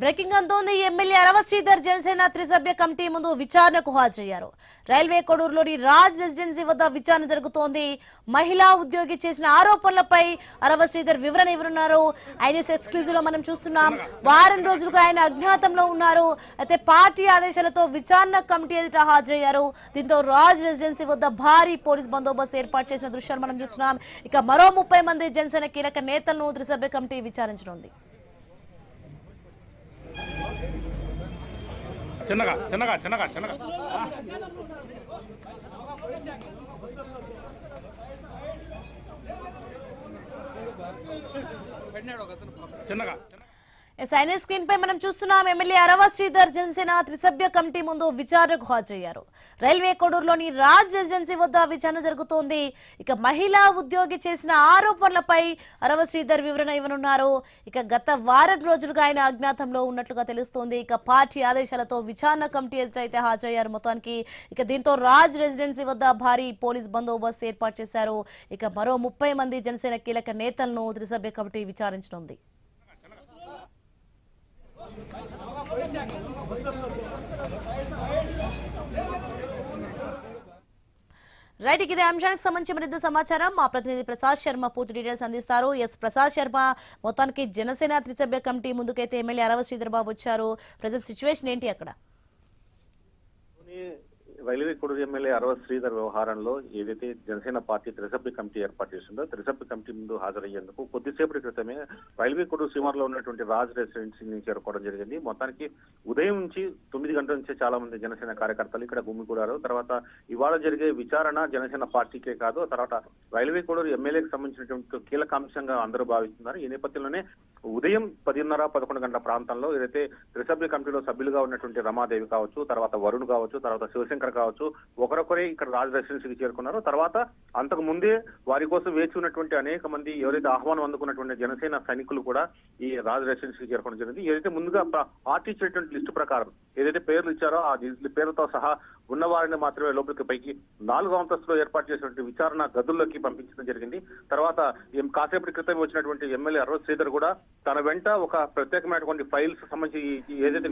Breaking అంటోంది. MLA అరవ శ్రీధర్ జనసేన త్రిసభ్య committee ముందు విచారణకు హాజరయ్యారు. రైల్వే కొడూరులోని రాజ్ రెసిడెన్సీ వద్ద విచారణ జరుగుతోంది. మహిళా ఉద్యోగి చేసిన ఆరోపణలపై అరవ శ్రీధర్ వివరణ ఇవ్వనున్నారు. ఐఎన్ఎస్ ఎక్స్క్లూజివ్ లో మనం చూస్తున్నాం. వారం రోజులుగా ఆయన అజ్ఞాతంలో ఉన్నారు. అయితే పార్టీ ఆదేశాలతో విచారణ కమిటీ ఎదుట హాజరయ్యారు. దీంతో రాజ్ రెసిడెన్సీ వద్ద భారీ పోలీస్ బందోబస్తు ఏర్పాటు చేసిన దృశ్యాలు మనం చూస్తున్నాం. ఇక మరో 30 మంది జనసేన కీలక నేతలను త్రిసభ్య కమిటీ విచారించనుంది. చిన్నగా చిన్నగా చిన్నగా చిన్నగా చిన్నగా ఐఎన్ఎస్ స్క్రీన్ పై మనం చూస్తున్నాం. ఎమ్మెల్యే అరవ శ్రీధర్ జనసేన త్రిసభ్య కమిటీ ముందు విచారణకు హాజరయ్యారు. రైల్వే కొడూరులోని రాజ్ రెసిడెన్సీ వద్ద విచారణ జరుగుతోంది. ఇక మహిళా ఉద్యోగి చేసిన ఆరోపణలపై అరవ శ్రీధర్ వివరణ ఇవ్వనున్నారు. ఇక గత వారం రోజులుగా ఆయన అజ్ఞాతంలో ఉన్నట్లుగా తెలుస్తోంది. ఇక పార్టీ ఆదేశాలతో విచారణ కమిటీ ఎదురైతే హాజరయ్యారు మొత్తానికి. ఇక దీంతో రాజ్ రెసిడెన్సీ వద్ద భారీ పోలీస్ బందోబస్తు ఏర్పాటు చేశారు. ఇక మరో 30 మంది జనసేన కీలక నేతలను త్రిసభ్య కమిటీ విచారించనుంది. రైట్, ఇదే అంశానికి సంబంధించి మరింత సమాచారం మా ప్రతినిధి ప్రసాద్ శర్మ పూర్తి డీటెయిల్స్ అందిస్తారు. ప్రసాద్ శర్మ, మొత్తానికి జనసేన త్రిసభ్య కమిటీ ముందుకైతే ఎమ్మెల్యే అరవ శ్రీధర్ బాబు వచ్చారు. ప్రజెంట్ సిచ్యువేషన్ ఏంటి అక్కడ? రైల్వే కొడూరు ఎమ్మెల్యే అరవ శ్రీధర్ వ్యవహారంలో ఏదైతే జనసేన పార్టీ త్రిసభ్య కమిటీ ఏర్పాటు చేసిందో త్రిసభ్య కమిటీ ముందు హాజరయ్యేందుకు కొద్దిసేపటి క్రితమే రైల్వే కొడూరు సీమార్లో ఉన్నటువంటి రాజ్ రెసిడెన్సీని చేరుకోవడం జరిగింది. మొత్తానికి ఉదయం నుంచి 9 గంటల నుంచి చాలా మంది జనసేన కార్యకర్తలు ఇక్కడ గుమికూడారు. తర్వాత ఇవాళ జరిగే విచారణ జనసేన పార్టీకే కాదు, తర్వాత రైల్వే కొడూరు ఎమ్మెల్యేకి సంబంధించినటువంటి కీలక అంశంగా అందరూ భావిస్తున్నారు. ఈ నేపథ్యంలోనే ఉదయం 10:30-11 గంటల ప్రాంతంలో ఏదైతే త్రిసభ్య కమిటీలో సభ్యులుగా ఉన్నటువంటి రమాదేవి కావచ్చు, తర్వాత వరుణ్ కావచ్చు, తర్వాత శివశంకర్ కావచ్చు, ఒకరొకరే ఇక్కడ రాజ్ రెసిడెన్సీకి చేరుకున్నారు. తర్వాత అంతకు ముందే వారి కోసం వేచి ఉన్నటువంటి అనేక మంది ఎవరైతే ఆహ్వానం అందుకున్నటువంటి జనసేన సైనికులు కూడా ఈ రాజ్ రెసిడెన్సీకి చేరుకోవడం జరిగింది. ఏదైతే ముందుగా పార్టీ ఇచ్చినటువంటి లిస్టు ప్రకారం ఏదైతే పేర్లు ఇచ్చారో ఆ పేరుతో సహా ఉన్న వారిని మాత్రమే లోపలికి పైకి 4వ అంతస్తులో ఏర్పాటు చేసినటువంటి విచారణ గదుల్లోకి పంపించడం జరిగింది. తర్వాత కాసేపటి క్రితం వచ్చినటువంటి ఎమ్మెల్యే అరవ శ్రీధర్ కూడా తన వెంట ఒక ప్రత్యేకమైనటువంటి ఫైల్స్ సంబంధించి ఏదైతే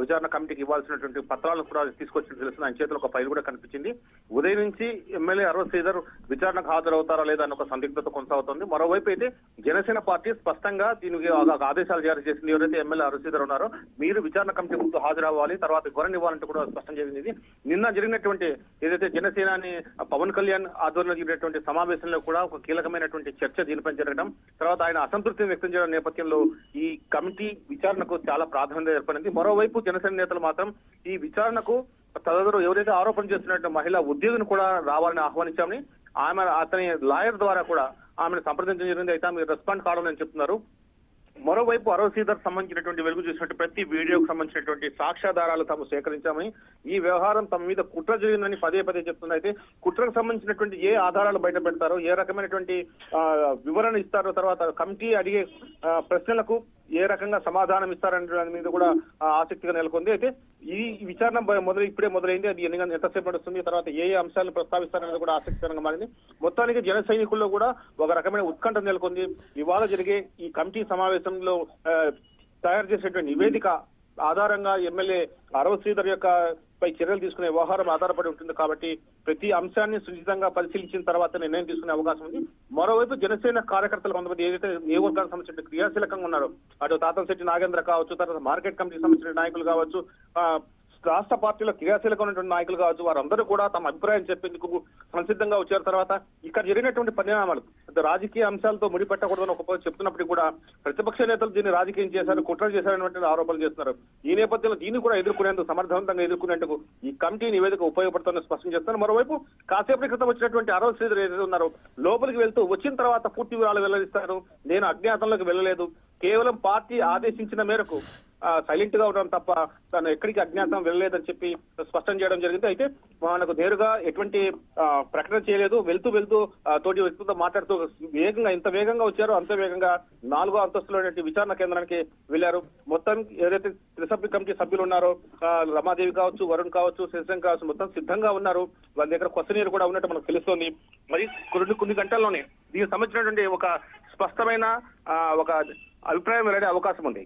విచారణ కమిటీకి ఇవ్వాల్సినటువంటి పత్రాలను కూడా తీసుకొచ్చినట్టు తెలుస్తుంది. ఆయన చేతిలో ఒక ఫైల్ కూడా కనిపించింది. ఉదయం నుంచి ఎమ్మెల్యే అరవ శ్రీధర్ విచారణకు హాజరవుతారా లేదా అని ఒక సందిగ్ధత కొనసాగుతోంది. మరోవైపు అయితే జనసేన పార్టీ స్పష్టంగా దీనికి ఆదేశాలు జారీ చేసింది. ఎవరైతే ఎమ్మెల్యే అరవ శ్రీధర్ ఉన్నారో మీరు విచారణ కమిటీ ముందు హాజరవ్వాలి, తర్వాత వివరణ ఇవ్వాలంటూ కూడా స్పష్టం చేసింది. నిన్న జరిగినటువంటి ఏదైతే జనసేనాని పవన్ కళ్యాణ్ ఆధ్వర్యంలో జరిగినటువంటి సమావేశంలో కూడా ఒక కీలకమైనటువంటి చర్చ దీనిపై జరగడం, తర్వాత ఆయన అసంతృప్తిని వ్యక్తం చేయడం నేపథ్యంలో ఈ కమిటీ విచారణకు చాలా ప్రాధాన్యత ఏర్పడింది. మరోవైపు జనసేన నేతలు మాత్రం ఈ విచారణకు తదనంతరం ఎవరైతే ఆరోపణ చేస్తున్నట్టు మహిళా ఉద్యోగిని కూడా రావాలని ఆహ్వానించామని అతని లాయర్ ద్వారా కూడా ఆమెను సంప్రదించడం జరిగింది. అయితే ఆమె రెస్పాండ్ కావాలని చెప్తున్నారు. మరోవైపు అరవ శ్రీధర్ సంబంధించినటువంటి వెలుగు చూసినట్టు ప్రతి వీడియోకు సంబంధించినటువంటి సాక్ష్యాధారాలు తాము సేకరించామని, ఈ వ్యవహారం తమ మీద కుట్ర జరిగిందని పదే చెప్తుంది. అయితే కుట్రకు సంబంధించినటువంటి ఏ ఆధారాలు బయట పెడతారో, ఏ రకమైనటువంటి వివరణ ఇస్తారో, తర్వాత కమిటీ అడిగే ప్రశ్నలకు ఏ రకంగా సమాధానం ఇస్తారనే దాని మీద కూడా ఆసక్తిగా నెలకొంది. అయితే ఈ విచారణ ఇప్పుడే మొదలైంది. అది ఎంతసేపు నడుస్తుంది, తర్వాత ఏ అంశాలను ప్రస్తావిస్తారనేది కూడా ఆసక్తికరంగా మారింది. మొత్తానికి జన సైనికుల్లో కూడా ఒక రకమైన ఉత్కంఠ నెలకొంది. ఇవాళ జరిగే ఈ కమిటీ సమావేశంలో తయారు చేసేటువంటి నివేదిక ఆధారంగా ఎమ్మెల్యే అరవ శ్రీధర్ పై చర్యలు తీసుకునే వ్యవహారం ఆధారపడి ఉంటుంది. కాబట్టి ప్రతి అంశాన్ని సునిశ్చితంగా పరిశీలించిన తర్వాత నిర్ణయం తీసుకునే అవకాశం ఉంది. మరోవైపు జనసేన కార్యకర్తలు కొంతమంది ఏదైతే నియోజకవర్గానికి సంబంధించిన క్రియాశీలకంగా ఉన్నారో, అటు తాతంశెట్టి నాగేంద్ర కావచ్చు, తర్వాత మార్కెట్ కమిటీకి సంబంధించిన నాయకులు కావచ్చు, రాష్ట్ర పార్టీలో క్రియాశీలక ఉన్నటువంటి నాయకులు కావచ్చు, వారందరూ కూడా తమ అభిప్రాయం చెప్పేందుకు సంసిద్ధంగా వచ్చారు. తర్వాత ఇక్కడ జరిగినటువంటి పరిణామాలు రాజకీయ అంశాలతో ముడిపెట్టకూడదని ఒక చెప్తున్నప్పటికీ కూడా ప్రతిపక్ష నేతలు దీన్ని రాజకీయం చేశారు, కుట్ర చేశారనేటువంటి ఆరోపణలు చేస్తున్నారు. ఈ నేపథ్యంలో దీన్ని కూడా ఎదుర్కొనేందుకు, సమర్థవంతంగా ఎదుర్కొనేందుకు ఈ కమిటీ నివేదిక ఉపయోగపడుతుందని స్పష్టం చేస్తున్నారు. మరోవైపు కాసేపటి క్రితం వచ్చినటువంటి అరవ శ్రీధర్ ఏదైతే ఉన్నారో లోపలికి వెళ్తూ వచ్చిన తర్వాత పూర్తి వివరాలు వెల్లడిస్తారు. నేను అజ్ఞాతంలోకి వెళ్ళలేదు, కేవలం పార్టీ ఆదేశించిన మేరకు సైలెంట్ గా ఉండడం తప్ప తను ఎక్కడికి అజ్ఞాతం వెళ్ళలేదని చెప్పి స్పష్టం చేయడం జరిగింది. అయితే మనకు నేరుగా ఎటువంటి ప్రకటన చేయలేదు. వెళ్తూ తోటి వ్యక్తులతో మాట్లాడుతూ ఎంత వేగంగా వచ్చారో అంత వేగంగా 4వ అంతస్తులో విచారణ కేంద్రానికి వెళ్లారు. మొత్తం ఏదైతే త్రిసభ్య కమిటీ సభ్యులు ఉన్నారో, రమాదేవి కావచ్చు, వరుణ్ కావచ్చు, శశంకర్ కావచ్చు, మొత్తం సిద్ధంగా ఉన్నారు. వాళ్ళ దగ్గర క్వశ్చనీర్ కూడా ఉన్నట్టు మనకు తెలుస్తోంది. మరి కొన్ని గంటల్లోనే దీనికి సంబంధించినటువంటి ఒక స్పష్టమైన ఒక అభిప్రాయం వెల్లడే అవకాశం ఉంది.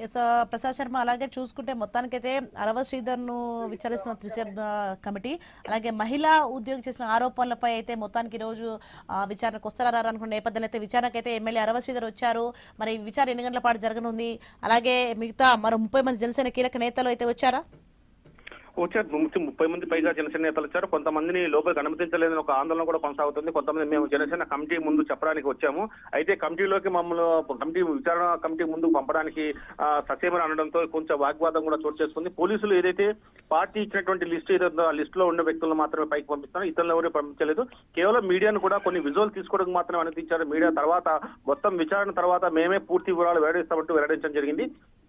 ఎస్ ప్రసాద్ శర్మ, అలాగే చూసుకుంటే మొత్తానికైతే అరవ శ్రీధర్ను విచారిస్తున్న త్రిసభ్య కమిటీ, అలాగే మహిళా ఉద్యోగి చేసిన ఆరోపణలపై అయితే మొత్తానికి ఈ రోజు విచారణకు వస్తారా అనుకున్న నేపథ్యంలో అయితే విచారణకైతే ఎమ్మెల్యే అరవ శ్రీధర్ వచ్చారు. మరి ఈ విచారణ ఎన్ని గంటల పాటు జరగనుంది? అలాగే మిగతా మరో 30 మంది జనసేన కీలక నేతలు అయితే వచ్చారా? వచ్చారు. 30 మంది పైగా జనసేన నేతలు వచ్చారు. కొంతమందిని లోపలికి అనుమతించలేదని ఒక ఆందోళన కూడా కొనసాగుతుంది. కొంతమంది మేము జనసేన కమిటీ ముందు చెప్పడానికి వచ్చాము, అయితే కమిటీలోకి మమ్మల్ని విచారణ కమిటీ ముందు పంపడానికి ససేమని అనడంతో కొంచెం వాగ్వాదం కూడా చోటు చేసుకుంది. పోలీసులు ఏదైతే పార్టీ ఇచ్చినటువంటి లిస్ట్ ఏదైతే ఆ లిస్ట్ లో ఉన్న వ్యక్తులను మాత్రమే పైకి పంపిస్తున్నారు, ఇతరులు ఎవరు పంపించలేదు. కేవలం మీడియాను కూడా కొన్ని విజువల్ తీసుకోవడానికి మాత్రమే అనుమతించారు. మీడియా తర్వాత మొత్తం విచారణ తర్వాత మేమే పూర్తి వివరాలు వెల్లడిస్తామంటూ వెల్లడించడం జరిగింది.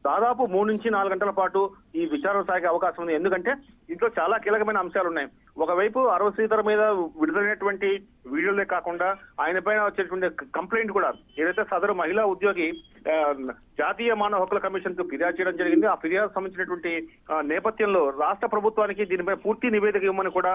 దాదాపు 3 నుంచి 4 గంటల పాటు ఈ విచారణ సాగే అవకాశం ఉంది. ఎందుకంటే ఇంట్లో చాలా కీలకమైన అంశాలు ఉన్నాయి. ఒకవైపు అరవ శ్రీధర్ మీద విడుదలైనటువంటి వీడియోలే కాకుండా ఆయన పైన వచ్చేటువంటి కంప్లైంట్ కూడా ఏదైతే సదరు మహిళా ఉద్యోగి జాతీయ మానవ హక్కుల కమిషన్ కు ఫిర్యాదు చేయడం జరిగింది. ఆ ఫిర్యాదు సంబంధించినటువంటి నేపథ్యంలో రాష్ట్ర ప్రభుత్వానికి దీనిపై పూర్తి నివేదిక ఇవ్వమని కూడా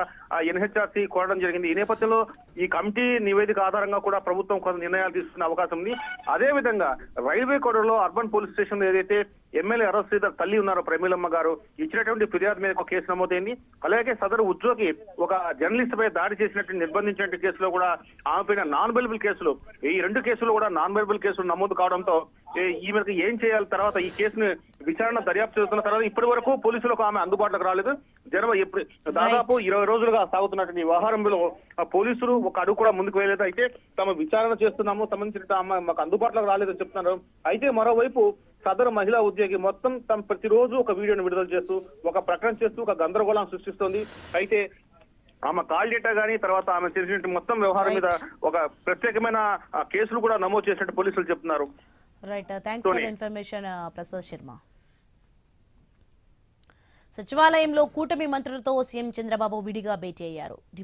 ఎన్హెచ్ఆర్సీ కోరడం జరిగింది. ఈ నేపథ్యంలో ఈ కమిటీ నివేదిక ఆధారంగా కూడా ప్రభుత్వం కొంత నిర్ణయాలు తీసుకునే అవకాశం ఉంది. అదేవిధంగా రైల్వే కోడలో అర్బన్ పోలీస్ స్టేషన్ ఏదైతే ఎమ్మెల్యే అరవ శ్రీధర్ తల్లి ఉన్నారో ప్రమీలమ్మ గారు ఇచ్చినటువంటి ఫిర్యాదు మీద ఒక కేసు నమోదైంది. అలాగే సదరు ఉద్యోగి ఒక జర్నలిస్ట్ పై దాడి చేసినట్టు నిర్బంధించినట్టు కేసులో కూడా ఆమె పైన నాన్ బెయిలబుల్ కేసులు, ఈ 2 కేసులు కూడా నాన్ బెయిలబుల్ కేసులు నమోదు కావడంతో ఈమెకు ఏం చేయాలి, తర్వాత ఈ కేసును విచారణ దర్యాప్తు చేస్తున్న తర్వాత ఇప్పటి వరకు పోలీసులకు ఆమె అందుబాటులోకి రాలేదు. దాదాపు 20 రోజులుగా సాగుతున్నటువంటి వ్యవహారంలో పోలీసులు ఒక అడుగు కూడా ముందుకు వేయలేదు. అయితే తమ విచారణ చేస్తున్నాము, సంబంధించిన మాకు అందుబాటులోకి రాలేదని చెప్తున్నారు. అయితే మరోవైపు సదరు మహిళా ఉద్యోగి మొత్తం తమ ప్రతిరోజు ఒక వీడియోను విడుదల చేస్తూ ఒక ప్రకటన చేస్తూ ఒక గందరగోళం సృష్టిస్తోంది. అయితే ఆమె కాల్ డేటా గానీ తర్వాత ఆమె చేసినట్టు మొత్తం వ్యవహారం మీద ఒక ప్రత్యేకమైన కేసులు కూడా నమోదు చేసినట్టు పోలీసులు చెప్తున్నారు. Right, thanks for the information Prasad Sharma. సచివాలయంలో కూటమి మంత్రులతో సీఎం చంద్రబాబు విడిగా భేటీ అయ్యారు.